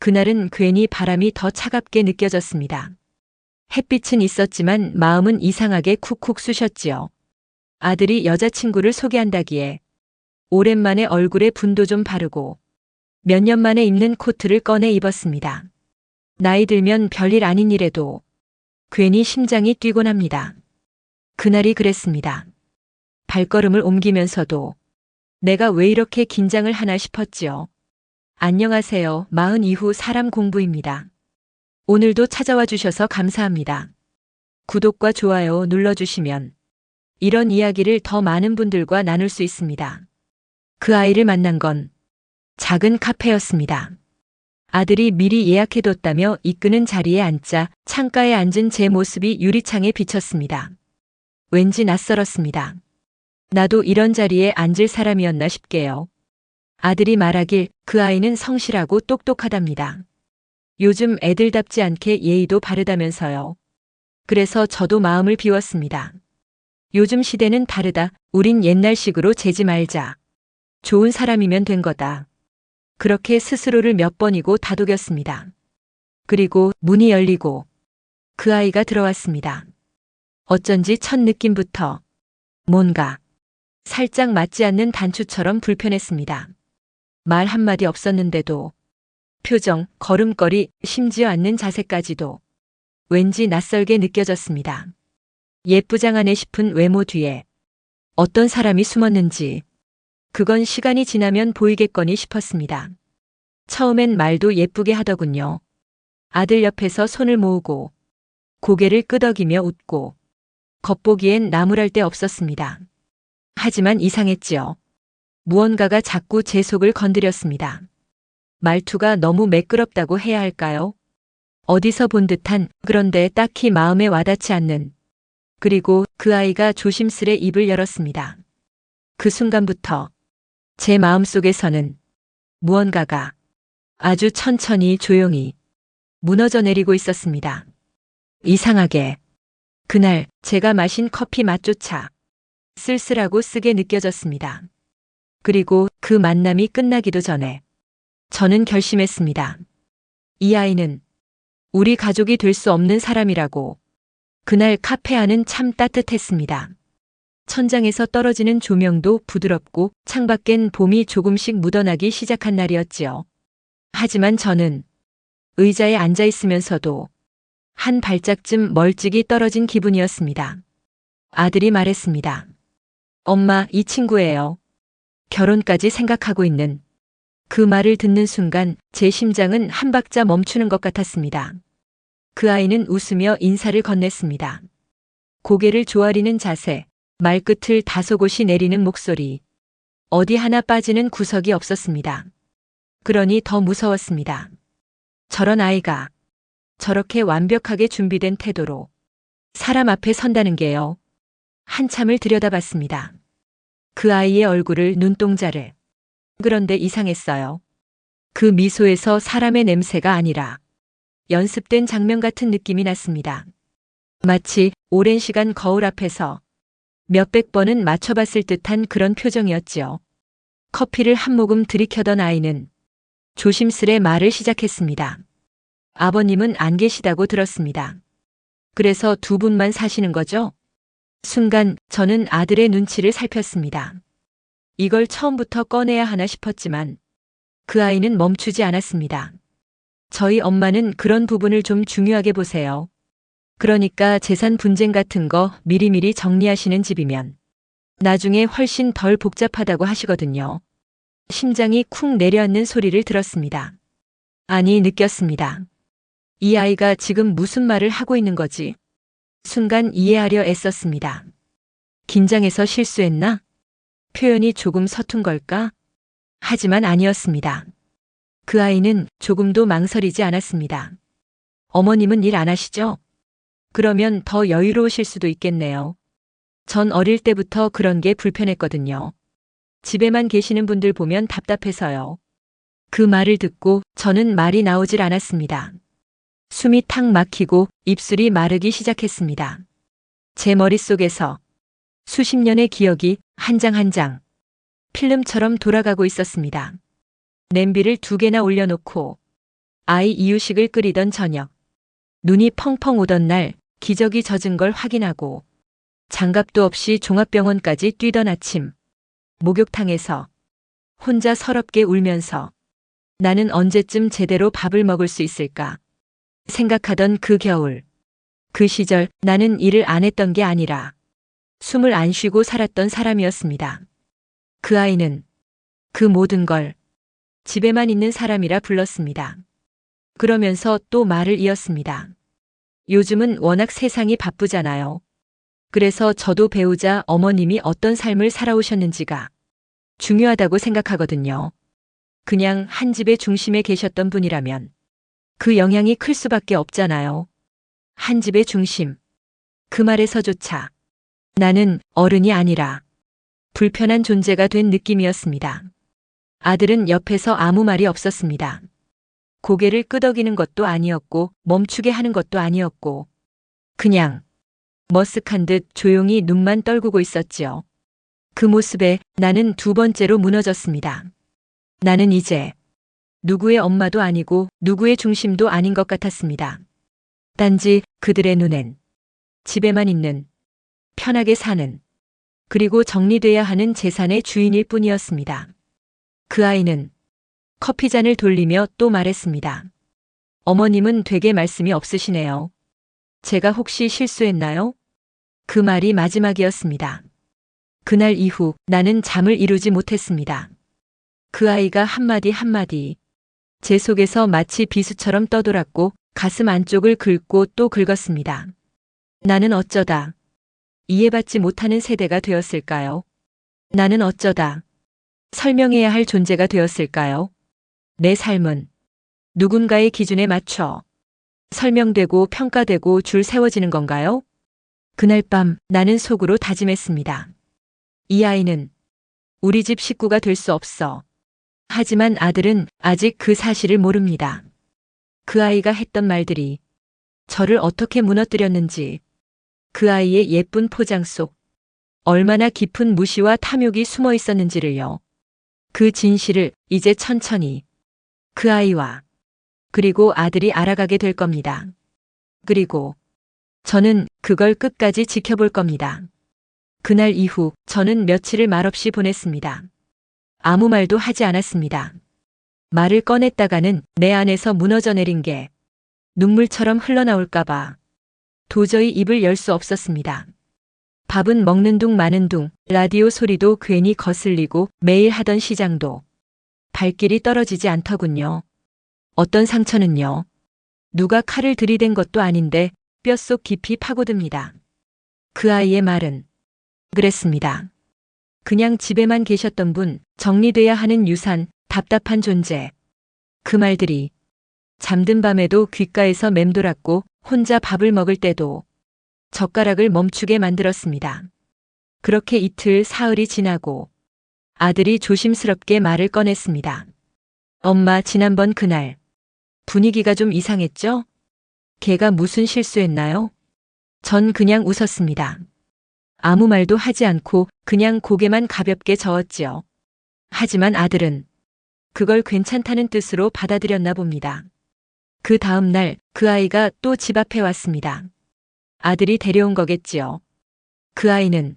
그날은 괜히 바람이 더 차갑게 느껴졌습니다. 햇빛은 있었지만 마음은 이상하게 쿡쿡 쑤셨지요. 아들이 여자친구를 소개한다기에 오랜만에 얼굴에 분도 좀 바르고 몇 년 만에 입는 코트를 꺼내 입었습니다. 나이 들면 별일 아닌 일에도 괜히 심장이 뛰곤 합니다. 그날이 그랬습니다. 발걸음을 옮기면서도 내가 왜 이렇게 긴장을 하나 싶었지요. 안녕하세요. 40 이후 사람 공부입니다. 오늘도 찾아와 주셔서 감사합니다. 구독과 좋아요 눌러주시면 이런 이야기를 더 많은 분들과 나눌 수 있습니다. 그 아이를 만난 건 작은 카페였습니다. 아들이 미리 예약해뒀다며 이끄는 자리에 앉자 창가에 앉은 제 모습이 유리창에 비쳤습니다. 왠지 낯설었습니다. 나도 이런 자리에 앉을 사람이었나 싶게요. 아들이 말하길 그 아이는 성실하고 똑똑하답니다. 요즘 애들답지 않게 예의도 바르다면서요. 그래서 저도 마음을 비웠습니다. 요즘 시대는 다르다. 우린 옛날식으로 재지 말자. 좋은 사람이면 된 거다. 그렇게 스스로를 몇 번이고 다독였습니다. 그리고 문이 열리고 그 아이가 들어왔습니다. 어쩐지 첫 느낌부터 뭔가 살짝 맞지 않는 단추처럼 불편했습니다. 말 한마디 없었는데도 표정, 걸음걸이, 심지어 앉는 자세까지도 왠지 낯설게 느껴졌습니다. 예쁘장하네 싶은 외모 뒤에 어떤 사람이 숨었는지 그건 시간이 지나면 보이겠거니 싶었습니다. 처음엔 말도 예쁘게 하더군요. 아들 옆에서 손을 모으고 고개를 끄덕이며 웃고 겉보기엔 나무랄 데 없었습니다. 하지만 이상했지요. 무언가가 자꾸 제 속을 건드렸습니다. 말투가 너무 매끄럽다고 해야 할까요? 어디서 본 듯한, 그런데 딱히 마음에 와닿지 않는. 그리고 그 아이가 조심스레 입을 열었습니다. 그 순간부터 제 마음속에서는 무언가가 아주 천천히 조용히 무너져 내리고 있었습니다. 이상하게 그날 제가 마신 커피 맛조차 쓸쓸하고 쓰게 느껴졌습니다. 그리고 그 만남이 끝나기도 전에 저는 결심했습니다. 이 아이는 우리 가족이 될 수 없는 사람이라고. 그날 카페 안은 참 따뜻했습니다. 천장에서 떨어지는 조명도 부드럽고 창밖엔 봄이 조금씩 묻어나기 시작한 날이었지요. 하지만 저는 의자에 앉아 있으면서도 한 발짝쯤 멀찍이 떨어진 기분이었습니다. 아들이 말했습니다. 엄마, 이 친구예요. 결혼까지 생각하고 있는. 그 말을 듣는 순간 제 심장은 한 박자 멈추는 것 같았습니다. 그 아이는 웃으며 인사를 건넸습니다. 고개를 조아리는 자세, 말끝을 다소곳이 내리는 목소리. 어디 하나 빠지는 구석이 없었습니다. 그러니 더 무서웠습니다. 저런 아이가 저렇게 완벽하게 준비된 태도로 사람 앞에 선다는 게요. 한참을 들여다봤습니다. 그 아이의 얼굴을, 눈동자를. 그런데 이상했어요. 그 미소에서 사람의 냄새가 아니라 연습된 장면 같은 느낌이 났습니다. 마치 오랜 시간 거울 앞에서 몇백 번은 맞춰봤을 듯한 그런 표정이었지요. 커피를 한 모금 들이켜던 아이는 조심스레 말을 시작했습니다. 아버님은 안 계시다고 들었습니다. 그래서 두 분만 사시는 거죠? 순간 저는 아들의 눈치를 살폈습니다. 이걸 처음부터 꺼내야 하나 싶었지만 그 아이는 멈추지 않았습니다. 저희 엄마는 그런 부분을 좀 중요하게 보세요. 그러니까 재산 분쟁 같은 거 미리미리 정리하시는 집이면 나중에 훨씬 덜 복잡하다고 하시거든요. 심장이 쿵 내려앉는 소리를 들었습니다. 아니, 느꼈습니다. 이 아이가 지금 무슨 말을 하고 있는 거지? 순간 이해하려 애썼습니다. 긴장해서 실수했나? 표현이 조금 서툰 걸까? 하지만 아니었습니다. 그 아이는 조금도 망설이지 않았습니다. 어머님은 일 안 하시죠? 그러면 더 여유로우실 수도 있겠네요. 전 어릴 때부터 그런 게 불편했거든요. 집에만 계시는 분들 보면 답답해서요. 그 말을 듣고 저는 말이 나오질 않았습니다. 숨이 탁 막히고 입술이 마르기 시작했습니다. 제 머릿속에서 수십 년의 기억이 한 장 한 장 필름처럼 돌아가고 있었습니다. 냄비를 2개나 올려놓고 아이 이유식을 끓이던 저녁. 눈이 펑펑 오던 날 기저귀 젖은 걸 확인하고 장갑도 없이 종합병원까지 뛰던 아침. 목욕탕에서 혼자 서럽게 울면서 나는 언제쯤 제대로 밥을 먹을 수 있을까 생각하던 그 겨울. 그 시절 나는 일을 안 했던 게 아니라 숨을 안 쉬고 살았던 사람이었습니다. 그 아이는 그 모든 걸 집에만 있는 사람이라 불렀습니다. 그러면서 또 말을 이었습니다. 요즘은 워낙 세상이 바쁘잖아요. 그래서 저도 배우자 어머님이 어떤 삶을 살아오셨는지가 중요하다고 생각하거든요. 그냥 한 집의 중심에 계셨던 분이라면 그 영향이 클 수밖에 없잖아요. 한 집의 중심. 그 말에서조차 나는 어른이 아니라 불편한 존재가 된 느낌이었습니다. 아들은 옆에서 아무 말이 없었습니다. 고개를 끄덕이는 것도 아니었고 멈추게 하는 것도 아니었고 그냥 머쓱한 듯 조용히 눈만 떨구고 있었지요. 그 모습에 나는 두 번째로 무너졌습니다. 나는 이제 누구의 엄마도 아니고 누구의 중심도 아닌 것 같았습니다. 단지 그들의 눈엔 집에만 있는, 편하게 사는, 그리고 정리돼야 하는 재산의 주인일 뿐이었습니다. 그 아이는 커피잔을 돌리며 또 말했습니다. 어머님은 되게 말씀이 없으시네요. 제가 혹시 실수했나요? 그 말이 마지막이었습니다. 그날 이후 나는 잠을 이루지 못했습니다. 그 아이가 한마디 한마디 제 속에서 마치 비수처럼 떠돌았고 가슴 안쪽을 긁고 또 긁었습니다. 나는 어쩌다 이해받지 못하는 세대가 되었을까요? 나는 어쩌다 설명해야 할 존재가 되었을까요? 내 삶은 누군가의 기준에 맞춰 설명되고 평가되고 줄 세워지는 건가요? 그날 밤 나는 속으로 다짐했습니다. 이 아이는 우리 집 식구가 될 수 없어. 하지만 아들은 아직 그 사실을 모릅니다. 그 아이가 했던 말들이 저를 어떻게 무너뜨렸는지, 그 아이의 예쁜 포장 속 얼마나 깊은 무시와 탐욕이 숨어 있었는지를요. 그 진실을 이제 천천히 그 아이와 그리고 아들이 알아가게 될 겁니다. 그리고 저는 그걸 끝까지 지켜볼 겁니다. 그날 이후 저는 며칠을 말없이 보냈습니다. 아무 말도 하지 않았습니다. 말을 꺼냈다가는 내 안에서 무너져 내린 게 눈물처럼 흘러나올까봐 도저히 입을 열 수 없었습니다. 밥은 먹는 둥 마는 둥, 라디오 소리도 괜히 거슬리고 매일 하던 시장도 발길이 떨어지지 않더군요. 어떤 상처는요. 누가 칼을 들이댄 것도 아닌데 뼛속 깊이 파고듭니다. 그 아이의 말은 그랬습니다. 그냥 집에만 계셨던 분, 정리돼야 하는 유산, 답답한 존재. 그 말들이 잠든 밤에도 귓가에서 맴돌았고 혼자 밥을 먹을 때도 젓가락을 멈추게 만들었습니다. 그렇게 이틀 사흘이 지나고 아들이 조심스럽게 말을 꺼냈습니다. 엄마, 지난번 그날 분위기가 좀 이상했죠? 걔가 무슨 실수했나요? 전 그냥 웃었습니다. 아무 말도 하지 않고 그냥 고개만 가볍게 저었지요. 하지만 아들은 그걸 괜찮다는 뜻으로 받아들였나 봅니다. 그 다음 날 그 아이가 또 집 앞에 왔습니다. 아들이 데려온 거겠지요. 그 아이는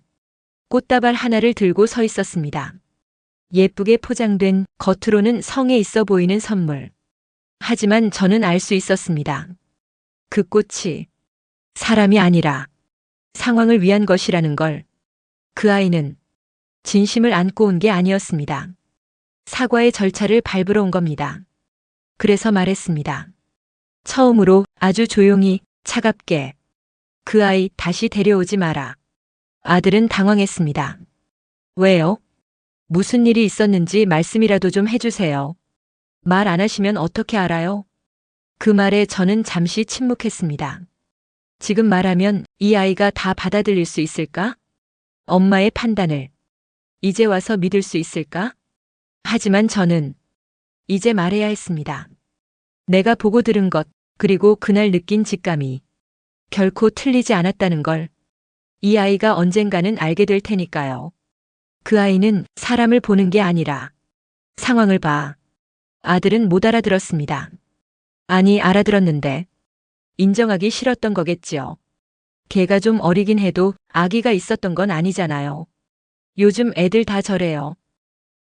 꽃다발 하나를 들고 서 있었습니다. 예쁘게 포장된 겉으로는 성에 있어 보이는 선물. 하지만 저는 알 수 있었습니다. 그 꽃이 사람이 아니라 상황을 위한 것이라는 걸. 그 아이는 진심을 안고 온 게 아니었습니다. 사과의 절차를 밟으러 온 겁니다. 그래서 말했습니다. 처음으로 아주 조용히, 차갑게. 그 아이 다시 데려오지 마라. 아들은 당황했습니다. 왜요? 무슨 일이 있었는지 말씀이라도 좀 해주세요. 말 안 하시면 어떻게 알아요? 그 말에 저는 잠시 침묵했습니다. 지금 말하면 이 아이가 다 받아들일 수 있을까? 엄마의 판단을 이제 와서 믿을 수 있을까? 하지만 저는 이제 말해야 했습니다. 내가 보고 들은 것, 그리고 그날 느낀 직감이 결코 틀리지 않았다는 걸 이 아이가 언젠가는 알게 될 테니까요. 그 아이는 사람을 보는 게 아니라 상황을 봐. 아들은 못 알아들었습니다. 아니, 알아들었는데. 인정하기 싫었던 거겠지요. 걔가 좀 어리긴 해도 아기가 있었던 건 아니잖아요. 요즘 애들 다 저래요.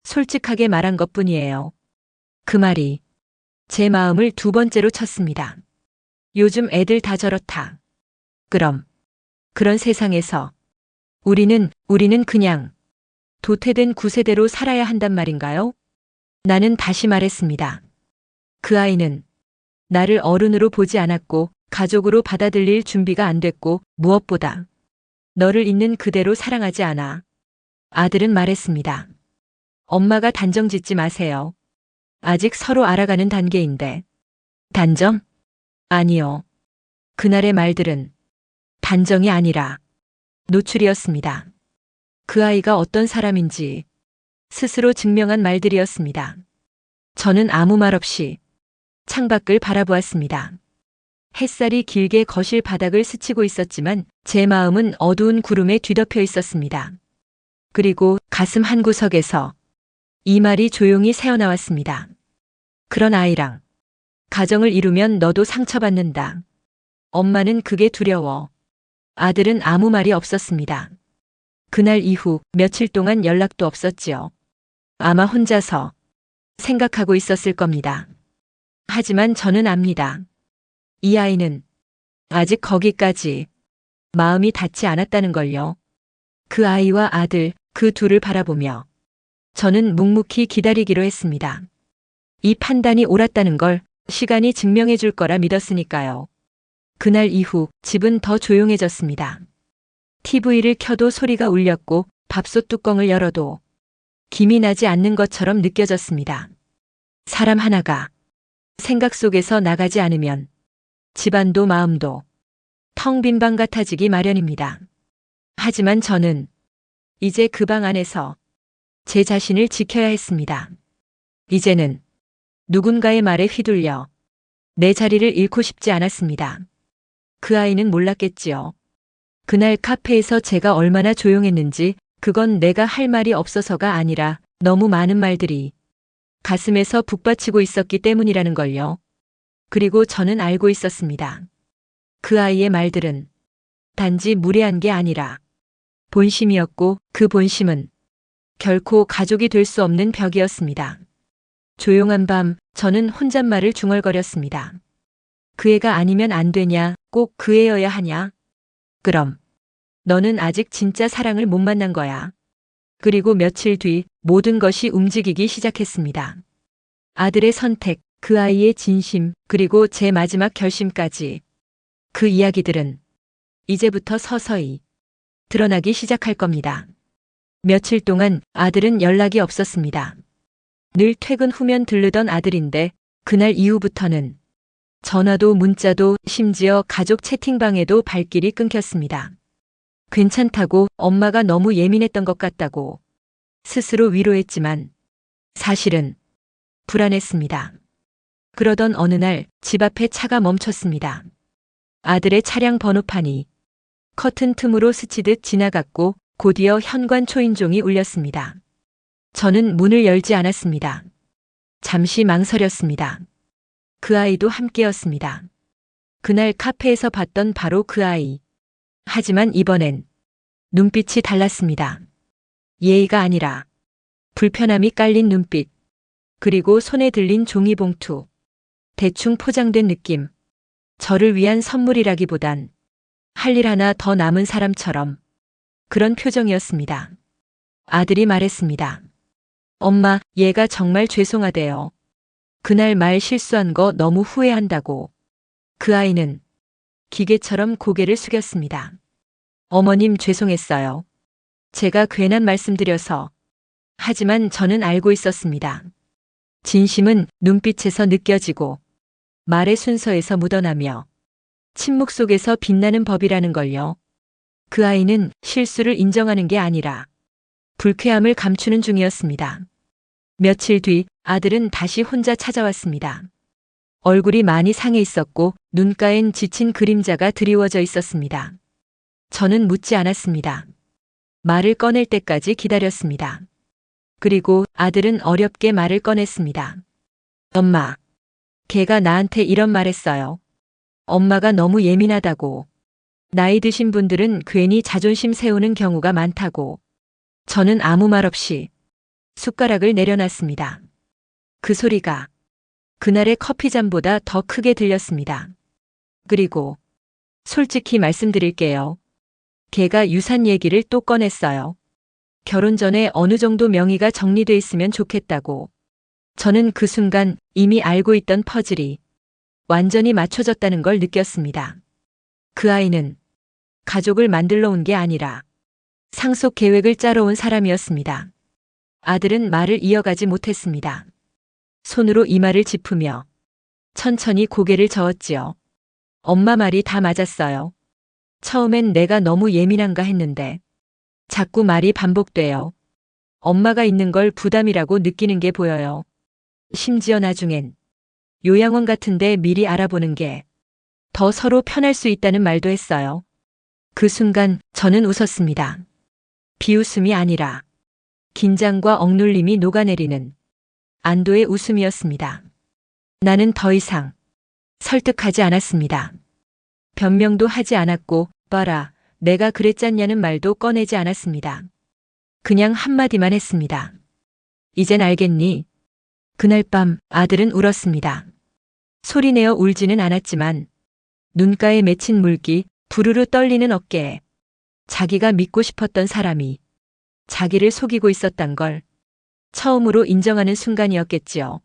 솔직하게 말한 것뿐이에요. 그 말이 제 마음을 두 번째로 쳤습니다. 요즘 애들 다 저렇다. 그럼 그런 세상에서 우리는 그냥 도태된 구세대로 살아야 한단 말인가요? 나는 다시 말했습니다. 그 아이는 나를 어른으로 보지 않았고 가족으로 받아들일 준비가 안 됐고 무엇보다 너를 있는 그대로 사랑하지 않아. 아들은 말했습니다. 엄마가 단정 짓지 마세요. 아직 서로 알아가는 단계인데. 단정? 아니요. 그날의 말들은 단정이 아니라 노출이었습니다. 그 아이가 어떤 사람인지 스스로 증명한 말들이었습니다. 저는 아무 말 없이 창밖을 바라보았습니다. 햇살이 길게 거실 바닥을 스치고 있었지만 제 마음은 어두운 구름에 뒤덮여 있었습니다. 그리고 가슴 한구석에서 이 말이 조용히 새어나왔습니다. 그런 아이랑 가정을 이루면 너도 상처받는다. 엄마는 그게 두려워. 아들은 아무 말이 없었습니다. 그날 이후 며칠 동안 연락도 없었지요. 아마 혼자서 생각하고 있었을 겁니다. 하지만 저는 압니다. 이 아이는 아직 거기까지 마음이 닿지 않았다는 걸요. 그 아이와 아들, 그 둘을 바라보며 저는 묵묵히 기다리기로 했습니다. 이 판단이 옳았다는 걸 시간이 증명해 줄 거라 믿었으니까요. 그날 이후 집은 더 조용해졌습니다. TV를 켜도 소리가 울렸고 밥솥 뚜껑을 열어도 김이 나지 않는 것처럼 느껴졌습니다. 사람 하나가 생각 속에서 나가지 않으면 집안도 마음도 텅 빈 방 같아지기 마련입니다. 하지만 저는 이제 그 방 안에서 제 자신을 지켜야 했습니다. 이제는 누군가의 말에 휘둘려 내 자리를 잃고 싶지 않았습니다. 그 아이는 몰랐겠지요. 그날 카페에서 제가 얼마나 조용했는지. 그건 내가 할 말이 없어서가 아니라 너무 많은 말들이 가슴에서 북받치고 있었기 때문이라는 걸요. 그리고 저는 알고 있었습니다. 그 아이의 말들은 단지 무례한 게 아니라 본심이었고 그 본심은 결코 가족이 될 수 없는 벽이었습니다. 조용한 밤 저는 혼잣말을 중얼거렸습니다. 그 애가 아니면 안 되냐? 꼭 그 애여야 하냐? 그럼 너는 아직 진짜 사랑을 못 만난 거야. 그리고 며칠 뒤 모든 것이 움직이기 시작했습니다. 아들의 선택, 그 아이의 진심, 그리고 제 마지막 결심까지. 그 이야기들은 이제부터 서서히 드러나기 시작할 겁니다. 며칠 동안 아들은 연락이 없었습니다. 늘 퇴근 후면 들르던 아들인데 그날 이후부터는 전화도 문자도 심지어 가족 채팅방에도 발길이 끊겼습니다. 괜찮다고, 엄마가 너무 예민했던 것 같다고 스스로 위로했지만 사실은 불안했습니다. 그러던 어느 날 집 앞에 차가 멈췄습니다. 아들의 차량 번호판이 커튼 틈으로 스치듯 지나갔고 곧이어 현관 초인종이 울렸습니다. 저는 문을 열지 않았습니다. 잠시 망설였습니다. 그 아이도 함께였습니다. 그날 카페에서 봤던 바로 그 아이. 하지만 이번엔 눈빛이 달랐습니다. 예의가 아니라 불편함이 깔린 눈빛. 그리고 손에 들린 종이봉투. 대충 포장된 느낌. 저를 위한 선물이라기보단 할 일 하나 더 남은 사람처럼 그런 표정이었습니다. 아들이 말했습니다. 엄마, 얘가 정말 죄송하대요. 그날 말 실수한 거 너무 후회한다고. 그 아이는 기계처럼 고개를 숙였습니다. 어머님, 죄송했어요. 제가 괜한 말씀드려서. 하지만 저는 알고 있었습니다. 진심은 눈빛에서 느껴지고 말의 순서에서 묻어나며 침묵 속에서 빛나는 법이라는 걸요. 그 아이는 실수를 인정하는 게 아니라 불쾌함을 감추는 중이었습니다. 며칠 뒤 아들은 다시 혼자 찾아왔습니다. 얼굴이 많이 상해 있었고 눈가엔 지친 그림자가 드리워져 있었습니다. 저는 묻지 않았습니다. 말을 꺼낼 때까지 기다렸습니다. 그리고 아들은 어렵게 말을 꺼냈습니다. 엄마, 걔가 나한테 이런 말 했어요. 엄마가 너무 예민하다고. 나이 드신 분들은 괜히 자존심 세우는 경우가 많다고. 저는 아무 말 없이 숟가락을 내려놨습니다. 그 소리가 그날의 커피잔보다 더 크게 들렸습니다. 그리고 솔직히 말씀드릴게요. 걔가 유산 얘기를 또 꺼냈어요. 결혼 전에 어느 정도 명의가 정리돼 있으면 좋겠다고. 저는 그 순간 이미 알고 있던 퍼즐이 완전히 맞춰졌다는 걸 느꼈습니다. 그 아이는 가족을 만들러 온 게 아니라 상속 계획을 짜러 온 사람이었습니다. 아들은 말을 이어가지 못했습니다. 손으로 이마를 짚으며 천천히 고개를 저었지요. 엄마 말이 다 맞았어요. 처음엔 내가 너무 예민한가 했는데 자꾸 말이 반복돼요. 엄마가 있는 걸 부담이라고 느끼는 게 보여요. 심지어 나중엔 요양원 같은데 미리 알아보는 게 더 서로 편할 수 있다는 말도 했어요. 그 순간 저는 웃었습니다. 비웃음이 아니라 긴장과 억눌림이 녹아내리는 안도의 웃음이었습니다. 나는 더 이상 설득하지 않았습니다. 변명도 하지 않았고 봐라 내가 그랬잖냐는 말도 꺼내지 않았습니다. 그냥 한마디만 했습니다. 이젠 알겠니? 그날 밤 아들은 울었습니다. 소리내어 울지는 않았지만 눈가에 맺힌 물기, 부르르 떨리는 어깨에 자기가 믿고 싶었던 사람이 자기를 속이고 있었단 걸 처음으로 인정하는 순간이었겠지요.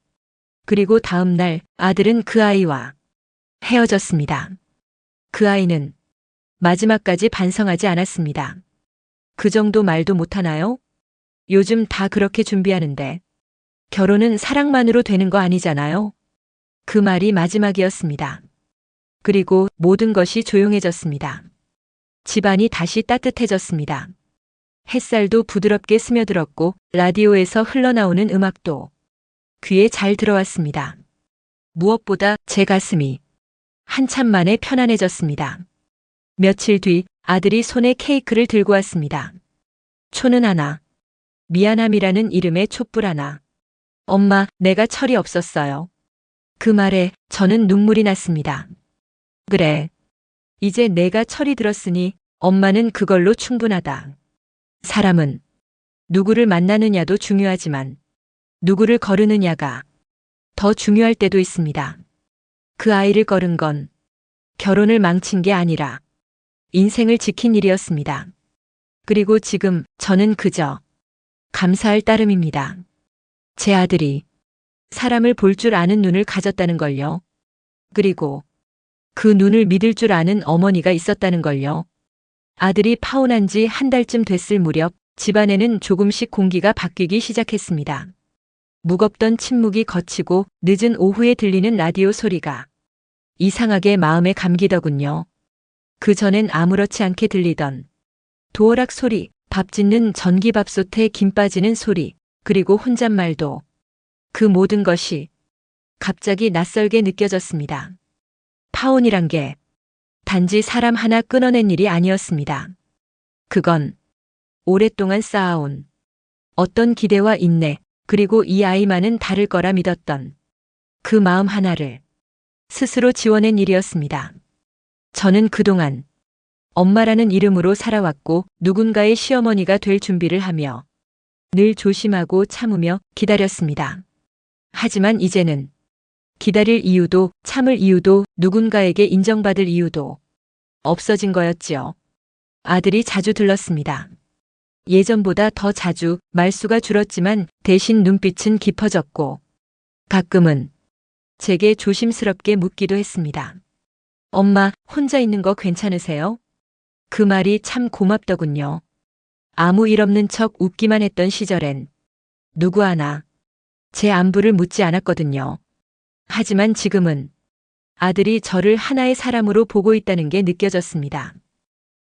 그리고 다음 날 아들은 그 아이와 헤어졌습니다. 그 아이는 마지막까지 반성하지 않았습니다. 그 정도 말도 못하나요? 요즘 다 그렇게 준비하는데 결혼은 사랑만으로 되는 거 아니잖아요. 그 말이 마지막이었습니다. 그리고 모든 것이 조용해졌습니다. 집안이 다시 따뜻해졌습니다. 햇살도 부드럽게 스며들었고 라디오에서 흘러나오는 음악도 귀에 잘 들어왔습니다. 무엇보다 제 가슴이 한참 만에 편안해졌습니다. 며칠 뒤 아들이 손에 케이크를 들고 왔습니다. 초는 하나, 미안함이라는 이름의 촛불 하나. 엄마, 내가 철이 없었어요. 그 말에 저는 눈물이 났습니다. 그래. 이제 내가 철이 들었으니 엄마는 그걸로 충분하다. 사람은 누구를 만나느냐도 중요하지만 누구를 거르느냐가 더 중요할 때도 있습니다. 그 아이를 거른 건 결혼을 망친 게 아니라 인생을 지킨 일이었습니다. 그리고 지금 저는 그저 감사할 따름입니다. 제 아들이 사람을 볼 줄 아는 눈을 가졌다는 걸요. 그리고 그 눈을 믿을 줄 아는 어머니가 있었다는 걸요. 아들이 파혼한 지 한 달쯤 됐을 무렵 집안에는 조금씩 공기가 바뀌기 시작했습니다. 무겁던 침묵이 걷히고 늦은 오후에 들리는 라디오 소리가 이상하게 마음에 감기더군요. 그 전엔 아무렇지 않게 들리던 도어락 소리, 밥 짓는 전기밥솥에 김 빠지는 소리, 그리고 혼잣말도 그 모든 것이 갑자기 낯설게 느껴졌습니다. 파혼이란 게 단지 사람 하나 끊어낸 일이 아니었습니다. 그건 오랫동안 쌓아온 어떤 기대와 인내, 그리고 이 아이만은 다를 거라 믿었던 그 마음 하나를 스스로 지워낸 일이었습니다. 저는 그동안 엄마라는 이름으로 살아왔고 누군가의 시어머니가 될 준비를 하며 늘 조심하고 참으며 기다렸습니다. 하지만 이제는 기다릴 이유도 참을 이유도 누군가에게 인정받을 이유도 없어진 거였지요. 아들이 자주 들렀습니다. 예전보다 더 자주, 말수가 줄었지만 대신 눈빛은 깊어졌고 가끔은 제게 조심스럽게 묻기도 했습니다. 엄마, 혼자 있는 거 괜찮으세요? 그 말이 참 고맙더군요. 아무 일 없는 척 웃기만 했던 시절엔 누구 하나 제 안부를 묻지 않았거든요. 하지만 지금은 아들이 저를 하나의 사람으로 보고 있다는 게 느껴졌습니다.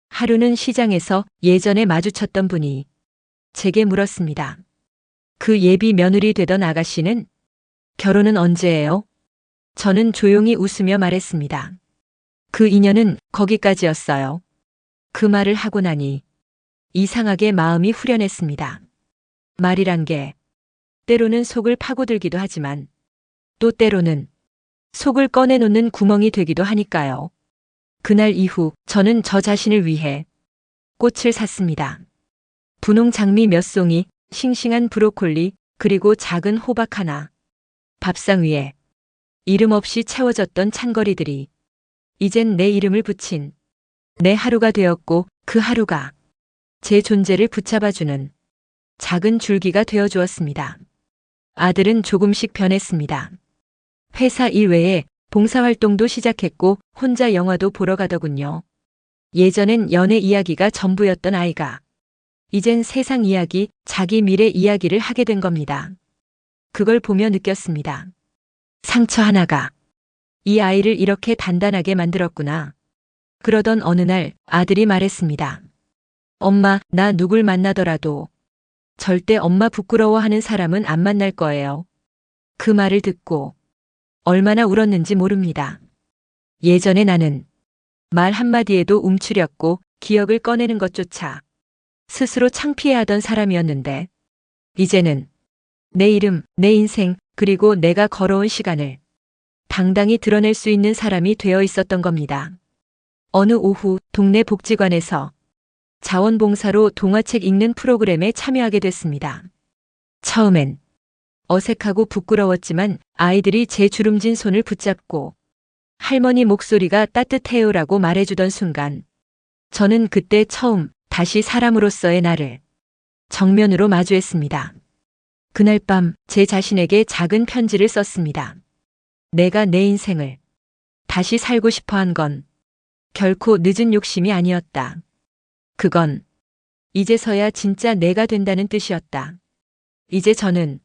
하루는 시장에서 예전에 마주쳤던 분이 제게 물었습니다. 그 예비 며느리 되던 아가씨는 결혼은 언제예요? 저는 조용히 웃으며 말했습니다. 그 인연은 거기까지였어요. 그 말을 하고 나니 이상하게 마음이 후련했습니다. 말이란 게 때로는 속을 파고들기도 하지만 또 때로는 속을 꺼내놓는 구멍이 되기도 하니까요. 그날 이후 저는 저 자신을 위해 꽃을 샀습니다. 분홍 장미 몇 송이, 싱싱한 브로콜리, 그리고 작은 호박 하나. 밥상 위에 이름 없이 채워졌던 찬거리들이 이젠 내 이름을 붙인 내 하루가 되었고, 그 하루가 제 존재를 붙잡아주는 작은 줄기가 되어 주었습니다. 아들은 조금씩 변했습니다. 회사 일 외에 봉사활동도 시작했고 혼자 영화도 보러 가더군요. 예전엔 연애 이야기가 전부였던 아이가 이젠 세상 이야기, 자기 미래 이야기를 하게 된 겁니다. 그걸 보며 느꼈습니다. 상처 하나가 이 아이를 이렇게 단단하게 만들었구나. 그러던 어느 날 아들이 말했습니다. 엄마, 나 누굴 만나더라도 절대 엄마 부끄러워하는 사람은 안 만날 거예요. 그 말을 듣고 얼마나 울었는지 모릅니다. 예전에 나는 말 한마디에도 움츠렸고 기억을 꺼내는 것조차 스스로 창피해하던 사람이었는데, 이제는 내 이름, 내 인생, 그리고 내가 걸어온 시간을 당당히 드러낼 수 있는 사람이 되어 있었던 겁니다. 어느 오후 동네 복지관에서 자원봉사로 동화책 읽는 프로그램에 참여하게 됐습니다. 처음엔 어색하고 부끄러웠지만 아이들이 제 주름진 손을 붙잡고 할머니 목소리가 따뜻해요라고 말해주던 순간, 저는 그때 처음 다시 사람으로서의 나를 정면으로 마주했습니다. 그날 밤 제 자신에게 작은 편지를 썼습니다. 내가 내 인생을 다시 살고 싶어 한 건 결코 늦은 욕심이 아니었다. 그건 이제서야 진짜 내가 된다는 뜻이었다. 이제 저는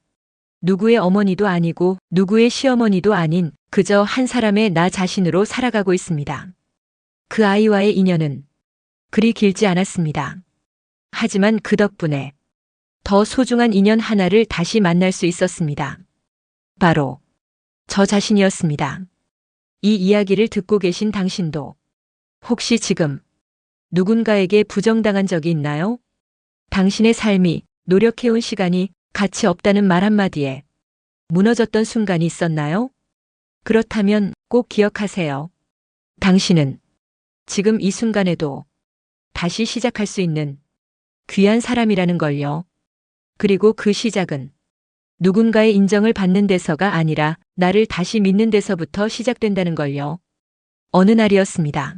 누구의 어머니도 아니고 누구의 시어머니도 아닌 그저 한 사람의 나 자신으로 살아가고 있습니다. 그 아이와의 인연은 그리 길지 않았습니다. 하지만 그 덕분에 더 소중한 인연 하나를 다시 만날 수 있었습니다. 바로 저 자신이었습니다. 이 이야기를 듣고 계신 당신도 혹시 지금 누군가에게 부정당한 적이 있나요? 당신의 삶이 노력해온 시간이 가치 없다는 말 한마디에 무너졌던 순간이 있었나요? 그렇다면 꼭 기억하세요. 당신은 지금 이 순간에도 다시 시작할 수 있는 귀한 사람이라는 걸요. 그리고 그 시작은 누군가의 인정을 받는 데서가 아니라 나를 다시 믿는 데서부터 시작된다는 걸요. 어느 날이었습니다.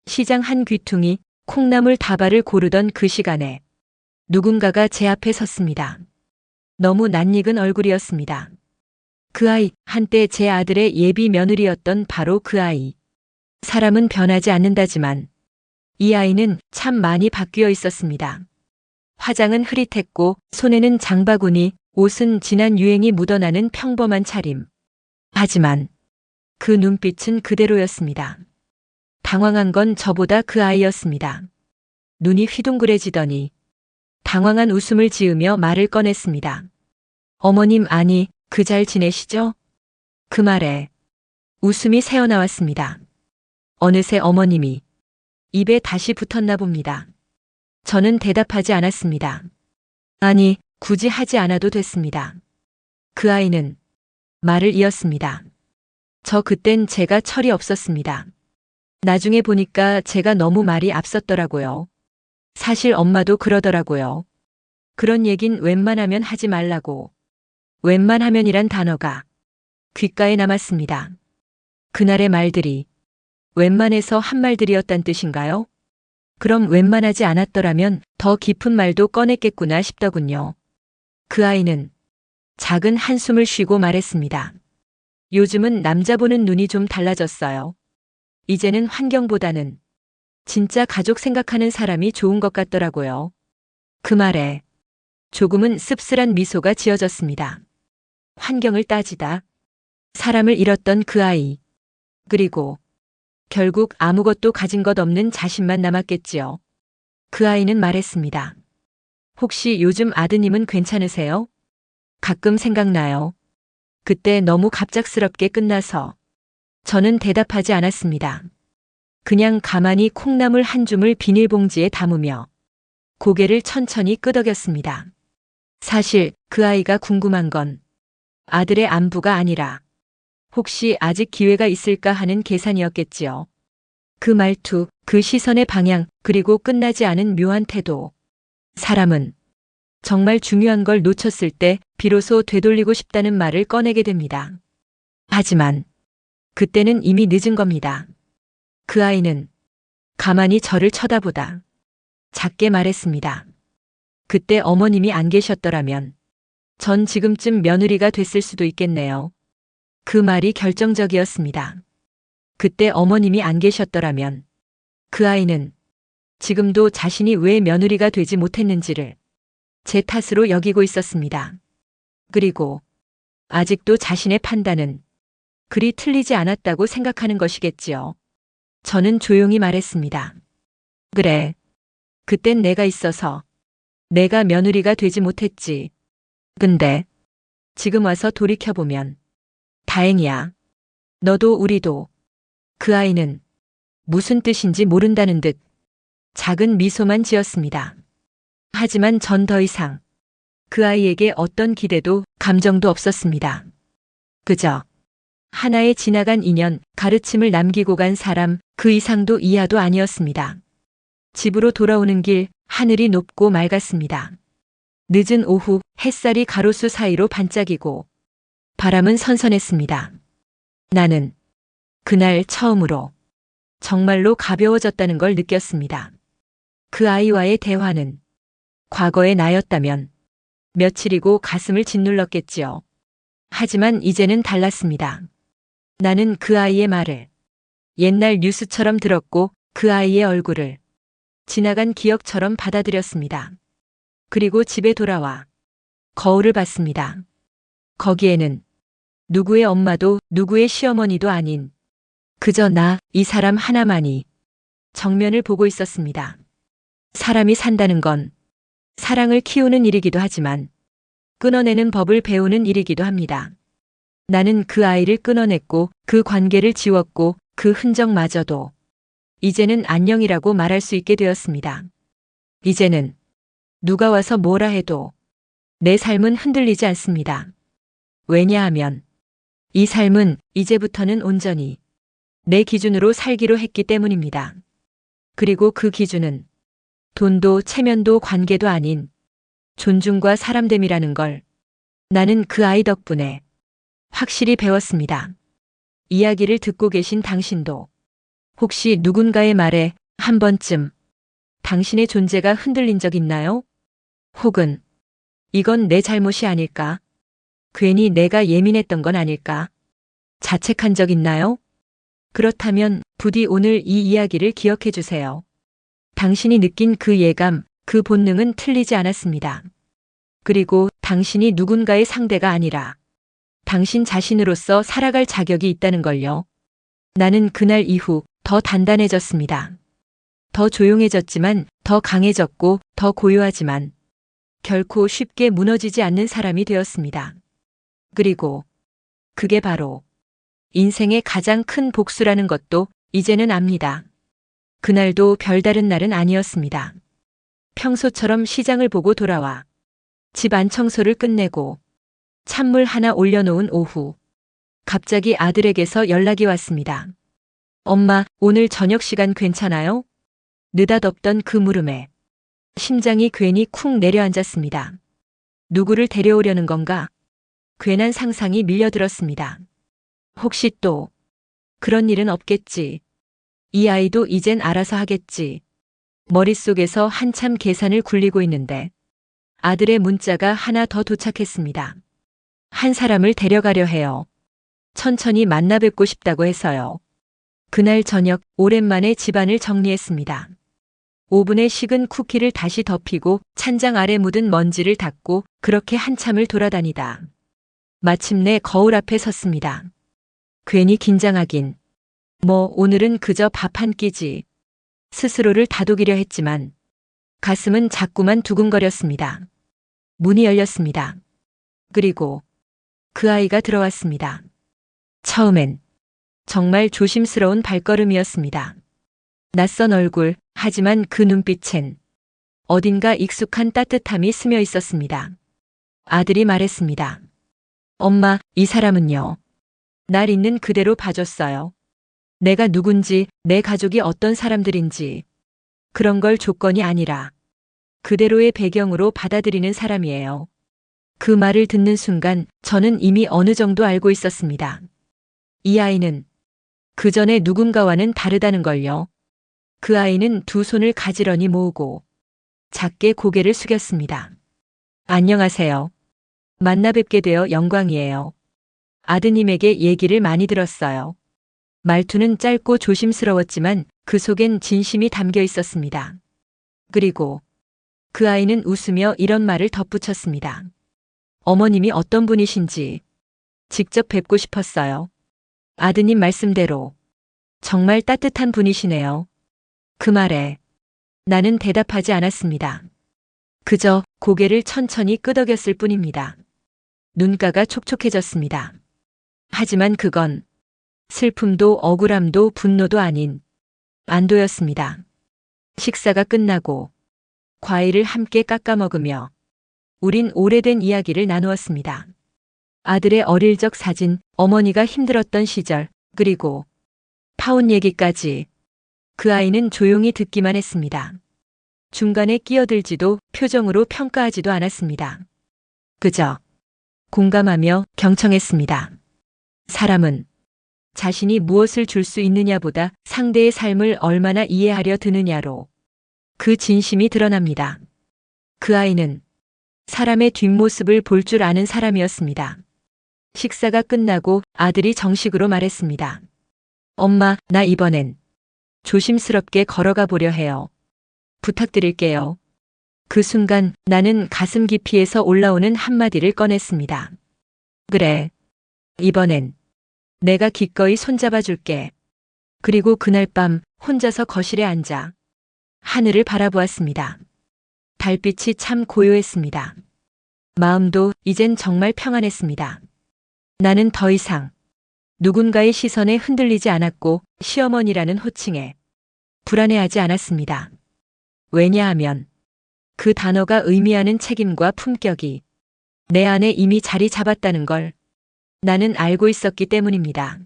시장 한 귀퉁이 콩나물 다발을 고르던 그 시간에 누군가가 제 앞에 섰습니다. 너무 낯익은 얼굴이었습니다. 그 아이, 한때 제 아들의 예비 며느리였던 바로 그 아이. 사람은 변하지 않는다지만 이 아이는 참 많이 바뀌어 있었습니다. 화장은 흐릿했고 손에는 장바구니, 옷은 지난 유행이 묻어나는 평범한 차림. 하지만 그 눈빛은 그대로였습니다. 당황한 건 저보다 그 아이였습니다. 눈이 휘둥그레지더니 당황한 웃음을 지으며 말을 꺼냈습니다. 어머님, 아니, 그 잘 지내시죠? 그 말에 웃음이 새어나왔습니다. 어느새 어머님이 입에 다시 붙었나 봅니다. 저는 대답하지 않았습니다. 아니, 굳이 하지 않아도 됐습니다. 그 아이는 말을 이었습니다. 저 그땐 제가 철이 없었습니다. 나중에 보니까 제가 너무 말이 앞섰더라고요. 사실 엄마도 그러더라고요. 그런 얘긴 웬만하면 하지 말라고. 웬만하면이란 단어가 귓가에 남았습니다. 그날의 말들이 웬만해서 한 말들이었단 뜻인가요? 그럼 웬만하지 않았더라면 더 깊은 말도 꺼냈겠구나 싶더군요. 그 아이는 작은 한숨을 쉬고 말했습니다. 요즘은 남자 보는 눈이 좀 달라졌어요. 이제는 환경보다는 진짜 가족 생각하는 사람이 좋은 것 같더라고요. 그 말에 조금은 씁쓸한 미소가 지어졌습니다. 환경을 따지다. 사람을 잃었던 그 아이. 그리고 결국 아무것도 가진 것 없는 자신만 남았겠지요. 그 아이는 말했습니다. 혹시 요즘 아드님은 괜찮으세요? 가끔 생각나요. 그때 너무 갑작스럽게 끝나서 저는 대답하지 않았습니다. 그냥 가만히 콩나물 한 줌을 비닐봉지에 담으며 고개를 천천히 끄덕였습니다. 사실 그 아이가 궁금한 건 아들의 안부가 아니라 혹시 아직 기회가 있을까 하는 계산이었겠지요. 그 말투, 그 시선의 방향, 그리고 끝나지 않은 묘한 태도. 사람은 정말 중요한 걸 놓쳤을 때 비로소 되돌리고 싶다는 말을 꺼내게 됩니다. 하지만 그때는 이미 늦은 겁니다. 그 아이는 가만히 저를 쳐다보다 작게 말했습니다. 그때 어머님이 안 계셨더라면 전 지금쯤 며느리가 됐을 수도 있겠네요. 그 말이 결정적이었습니다. 그때 어머님이 안 계셨더라면 그 아이는 지금도 자신이 왜 며느리가 되지 못했는지를 제 탓으로 여기고 있었습니다. 그리고 아직도 자신의 판단은 그리 틀리지 않았다고 생각하는 것이겠지요. 저는 조용히 말했습니다. 그래. 그땐 내가 있어서 내가 며느리가 되지 못했지. 근데 지금 와서 돌이켜보면 다행이야. 너도 우리도. 그 아이는 무슨 뜻인지 모른다는 듯 작은 미소만 지었습니다. 하지만 전 더 이상 그 아이에게 어떤 기대도 감정도 없었습니다. 그저 하나의 지나간 인연, 가르침을 남기고 간 사람, 그 이상도 이하도 아니었습니다. 집으로 돌아오는 길, 하늘이 높고 맑았습니다. 늦은 오후, 햇살이 가로수 사이로 반짝이고 바람은 선선했습니다. 나는 그날 처음으로 정말로 가벼워졌다는 걸 느꼈습니다. 그 아이와의 대화는 과거의 나였다면 며칠이고 가슴을 짓눌렀겠지요. 하지만 이제는 달랐습니다. 나는 그 아이의 말을 옛날 뉴스처럼 들었고 그 아이의 얼굴을 지나간 기억처럼 받아들였습니다. 그리고 집에 돌아와 거울을 봤습니다. 거기에는 누구의 엄마도 누구의 시어머니도 아닌 그저 나, 이 사람 하나만이 정면을 보고 있었습니다. 사람이 산다는 건 사랑을 키우는 일이기도 하지만 끊어내는 법을 배우는 일이기도 합니다. 나는 그 아이를 끊어냈고 그 관계를 지웠고 그 흔적마저도 이제는 안녕이라고 말할 수 있게 되었습니다. 이제는 누가 와서 뭐라 해도 내 삶은 흔들리지 않습니다. 왜냐하면 이 삶은 이제부터는 온전히 내 기준으로 살기로 했기 때문입니다. 그리고 그 기준은 돈도 체면도 관계도 아닌 존중과 사람됨이라는 걸 나는 그 아이 덕분에 확실히 배웠습니다. 이야기를 듣고 계신 당신도 혹시 누군가의 말에 한 번쯤 당신의 존재가 흔들린 적 있나요? 혹은 이건 내 잘못이 아닐까? 괜히 내가 예민했던 건 아닐까? 자책한 적 있나요? 그렇다면 부디 오늘 이 이야기를 기억해 주세요. 당신이 느낀 그 예감, 그 본능은 틀리지 않았습니다. 그리고 당신이 누군가의 상대가 아니라 당신 자신으로서 살아갈 자격이 있다는 걸요. 나는 그날 이후 더 단단해졌습니다. 더 조용해졌지만 더 강해졌고 더 고요하지만 결코 쉽게 무너지지 않는 사람이 되었습니다. 그리고 그게 바로 인생의 가장 큰 복수라는 것도 이제는 압니다. 그날도 별다른 날은 아니었습니다. 평소처럼 시장을 보고 돌아와 집 안 청소를 끝내고 찬물 하나 올려놓은 오후, 갑자기 아들에게서 연락이 왔습니다. 엄마, 오늘 저녁 시간 괜찮아요? 느닷없던 그 물음에 심장이 괜히 쿵 내려앉았습니다. 누구를 데려오려는 건가? 괜한 상상이 밀려들었습니다. 혹시 또 그런 일은 없겠지. 이 아이도 이젠 알아서 하겠지. 머릿속에서 한참 계산을 굴리고 있는데 아들의 문자가 하나 더 도착했습니다. 한 사람을 데려가려 해요. 천천히 만나 뵙고 싶다고 해서요. 그날 저녁 오랜만에 집안을 정리했습니다. 오븐에 식은 쿠키를 다시 덮이고 찬장 아래 묻은 먼지를 닦고 그렇게 한참을 돌아다니다 마침내 거울 앞에 섰습니다. 괜히 긴장하긴. 뭐 오늘은 그저 밥 한 끼지. 스스로를 다독이려 했지만 가슴은 자꾸만 두근거렸습니다. 문이 열렸습니다. 그리고 그 아이가 들어왔습니다. 처음엔 정말 조심스러운 발걸음이었습니다. 낯선 얼굴, 하지만 그 눈빛엔 어딘가 익숙한 따뜻함이 스며 있었습니다. 아들이 말했습니다. 엄마, 이 사람은요. 날 있는 그대로 봐줬어요. 내가 누군지, 내 가족이 어떤 사람들인지, 그런 걸 조건이 아니라 그대로의 배경으로 받아들이는 사람이에요. 그 말을 듣는 순간 저는 이미 어느 정도 알고 있었습니다. 이 아이는 그 전에 누군가와는 다르다는 걸요. 그 아이는 두 손을 가지런히 모으고 작게 고개를 숙였습니다. 안녕하세요. 만나 뵙게 되어 영광이에요. 아드님에게 얘기를 많이 들었어요. 말투는 짧고 조심스러웠지만 그 속엔 진심이 담겨 있었습니다. 그리고 그 아이는 웃으며 이런 말을 덧붙였습니다. 어머님이 어떤 분이신지 직접 뵙고 싶었어요. 아드님 말씀대로 정말 따뜻한 분이시네요. 그 말에 나는 대답하지 않았습니다. 그저 고개를 천천히 끄덕였을 뿐입니다. 눈가가 촉촉해졌습니다. 하지만 그건 슬픔도 억울함도 분노도 아닌 안도였습니다. 식사가 끝나고 과일을 함께 깎아 먹으며 우린 오래된 이야기를 나누었습니다. 아들의 어릴 적 사진, 어머니가 힘들었던 시절, 그리고 파혼 얘기까지. 그 아이는 조용히 듣기만 했습니다. 중간에 끼어들지도 표정으로 평가하지도 않았습니다. 그저 공감하며 경청했습니다. 사람은 자신이 무엇을 줄 수 있느냐보다 상대의 삶을 얼마나 이해하려 드느냐로 그 진심이 드러납니다. 그 아이는 사람의 뒷모습을 볼 줄 아는 사람이었습니다. 식사가 끝나고 아들이 정식으로 말했습니다. 엄마, 나 이번엔 조심스럽게 걸어가 보려 해요. 부탁드릴게요. 그 순간 나는 가슴 깊이에서 올라오는 한마디를 꺼냈습니다. 그래. 이번엔 내가 기꺼이 손잡아 줄게. 그리고 그날 밤 혼자서 거실에 앉아 하늘을 바라보았습니다. 달빛이 참 고요했습니다. 마음도 이젠 정말 평안했습니다. 나는 더 이상 누군가의 시선에 흔들리지 않았고 시어머니라는 호칭에 불안해하지 않았습니다. 왜냐하면 그 단어가 의미하는 책임과 품격이 내 안에 이미 자리 잡았다는 걸 나는 알고 있었기 때문입니다.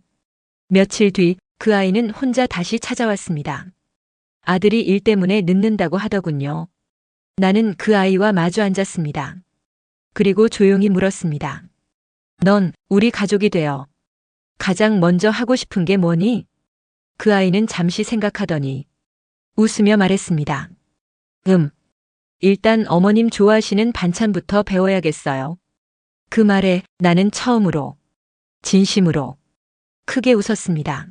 며칠 뒤 그 아이는 혼자 다시 찾아왔습니다. 아들이 일 때문에 늦는다고 하더군요. 나는 그 아이와 마주 앉았습니다. 그리고 조용히 물었습니다. 넌 우리 가족이 되어 가장 먼저 하고 싶은 게 뭐니? 그 아이는 잠시 생각하더니 웃으며 말했습니다. 일단 어머님 좋아하시는 반찬부터 배워야겠어요. 그 말에 나는 처음으로 진심으로 크게 웃었습니다.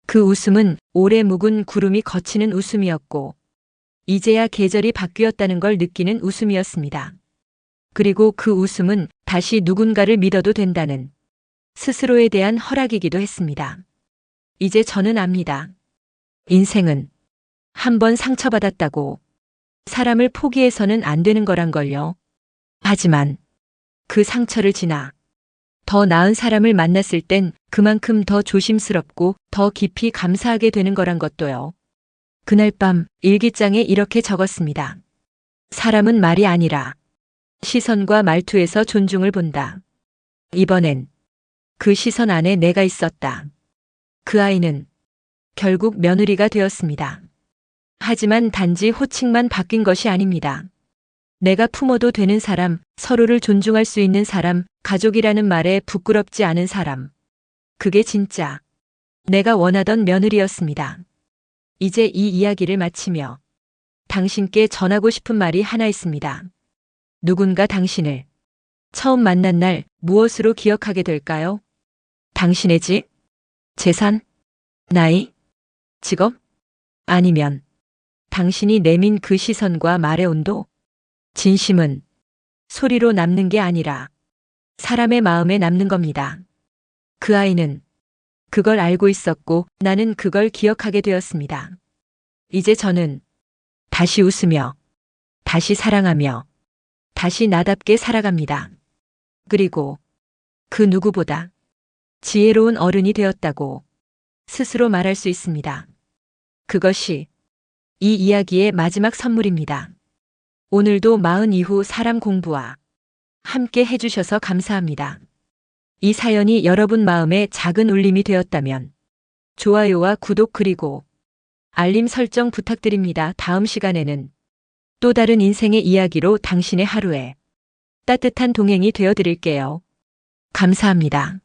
그 웃음은 오래 묵은 구름이 걷히는 웃음이었고 이제야 계절이 바뀌었다는 걸 느끼는 웃음이었습니다. 그리고 그 웃음은 다시 누군가를 믿어도 된다는 스스로에 대한 허락이기도 했습니다. 이제 저는 압니다. 인생은 한 번 상처받았다고 사람을 포기해서는 안 되는 거란 걸요. 하지만 그 상처를 지나 더 나은 사람을 만났을 땐 그만큼 더 조심스럽고 더 깊이 감사하게 되는 거란 것도요. 그날 밤 일기장에 이렇게 적었습니다. 사람은 말이 아니라 시선과 말투에서 존중을 본다. 이번엔 그 시선 안에 내가 있었다. 그 아이는 결국 며느리가 되었습니다. 하지만 단지 호칭만 바뀐 것이 아닙니다. 내가 품어도 되는 사람, 서로를 존중할 수 있는 사람, 가족이라는 말에 부끄럽지 않은 사람. 그게 진짜 내가 원하던 며느리였습니다. 이제 이 이야기를 마치며 당신께 전하고 싶은 말이 하나 있습니다. 누군가 당신을 처음 만난 날 무엇으로 기억하게 될까요? 당신의 집, 재산, 나이, 직업? 아니면 당신이 내민 그 시선과 말의 온도? 진심은 소리로 남는 게 아니라 사람의 마음에 남는 겁니다. 그 아이는 그걸 알고 있었고 나는 그걸 기억하게 되었습니다. 이제 저는 다시 웃으며, 다시 사랑하며, 다시 나답게 살아갑니다. 그리고 그 누구보다 지혜로운 어른이 되었다고 스스로 말할 수 있습니다. 그것이 이 이야기의 마지막 선물입니다. 오늘도 마흔 이후 사람 공부와 함께 해주셔서 감사합니다. 이 사연이 여러분 마음에 작은 울림이 되었다면 좋아요와 구독 그리고 알림 설정 부탁드립니다. 다음 시간에는 또 다른 인생의 이야기로 당신의 하루에 따뜻한 동행이 되어 드릴게요. 감사합니다.